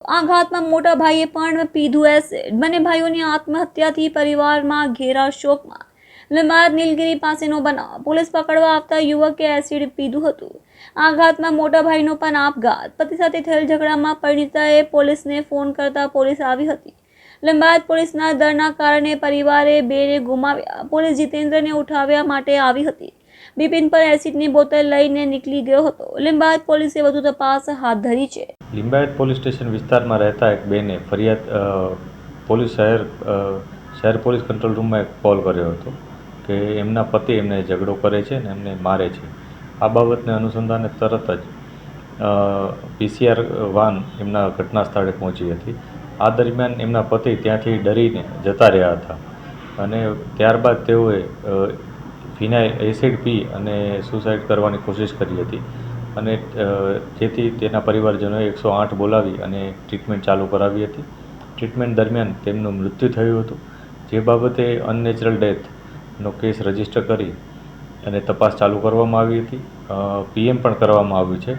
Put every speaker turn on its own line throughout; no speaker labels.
આઘાતમાં મોટા ભાઈએ પણ પીધું એસિડ। બંને ભાઈઓની આત્મહત્યાથી પરિવારમાં ઘેરા શોકમાં। લીંબાયત નીલગિરી પાસેનો બનાવ। પોલીસ પકડવા આવતા યુવકે એસિડ પીધું હતું। આઘાતમાં મોટા ભાઈનો પણ આપઘાત। પતિ સાથે થયેલ ઝઘડામાં પરિણીતાએ પોલીસને ફોન કરતા પોલીસ આવી હતી। લીંબાયત પોલીસના ડરના કારણે પરિવારે બેને ગુમાવ્યા। પોલીસ જીતેન્દ્રને ઉઠાવવા માટે આવી હતી। બિપિન પર એસિડની બોતલ લઈને નીકળી ગયો હતો। લીંબાયત પોલીસે વધુ તપાસ હાથ ધરી છે।
લીંબાયત પોલીસ સ્ટેશન વિસ્તારમાં રહેતા એક બેને પોલીસ શહેર પોલીસ કંટ્રોલ રૂમમાં એક કોલ કર્યો હતો કે એમના પતિ એમને ઝઘડો કરે છે અને એમને મારે છે। આ બાબતને અનુસંધાને તરત જ PCR વાન એમના ઘટના સ્થળે પહોંચી હતી। આ દરમિયાન એમના પતિ ત્યાંથી ડરીને જતા રહ્યા હતા અને ત્યારબાદ તેઓએ ફિનાઇલ એસિડ પી અને સુસાઇડ કરવાની કોશિશ કરી હતી અને જેથી તેના પરિવારજનોએ 108 બોલાવી અને ટ્રીટમેન્ટ ચાલુ કરાવી હતી। ટ્રીટમેન્ટ દરમિયાન તેમનું મૃત્યુ થયું હતું, જે બાબતે અનનેચરલ ડેથનો કેસ રજીસ્ટર કરી અને તપાસ ચાલુ કરવામાં આવી હતી। PM પણ કરવામાં આવ્યું છે।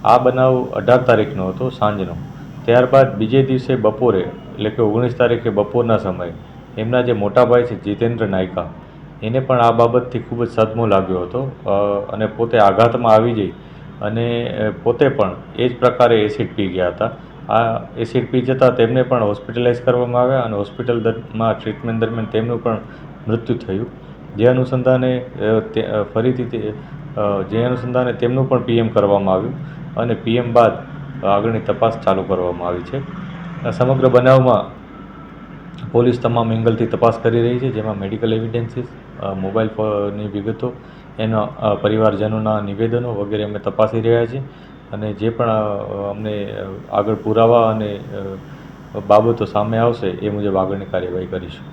આ બનાવ 18 તારીખનો હતો સાંજનો। ત્યારબાદ બીજે દિવસે બપોરે એટલે કે 19 તારીખે બપોરના સમયે એમના જે મોટા ભાઈ છે જીતેન્દ્ર નાયકા, એને પણ આ બાબતથી ખૂબ જ સદમો લાગ્યો હતો અને પોતે આઘાતમાં આવી જઈ અને પોતે પણ એ જ પ્રકારે એસિડ પી ગયા હતા। આ એસિડ પી જતાં તેમને પણ હોસ્પિટલાઇઝ કરવામાં આવ્યા અને હોસ્પિટલમાં ટ્રીટમેન્ટ દરમિયાન તેમનું પણ મૃત્યુ થયું। જે અનુસંધાને તેમનું પણ PM કરવામાં આવ્યું અને PM બાદ આગળની તપાસ ચાલુ કરવામાં આવી છે। સમગ્ર બનાવમાં પોલીસ તમામ એંગલથી તપાસ કરી રહી છે, જેમાં મેડિકલ એવિડન્સીસ, મોબાઈલ ફોનની વિગતો, એના પરિવારજનોના નિવેદનો વગેરે અમે તપાસી રહ્યા છીએ અને જે પણ અમને આગળ પુરાવા અને બાબતો સામે આવશે એ મુજબ આગળની કાર્યવાહી કરીશું।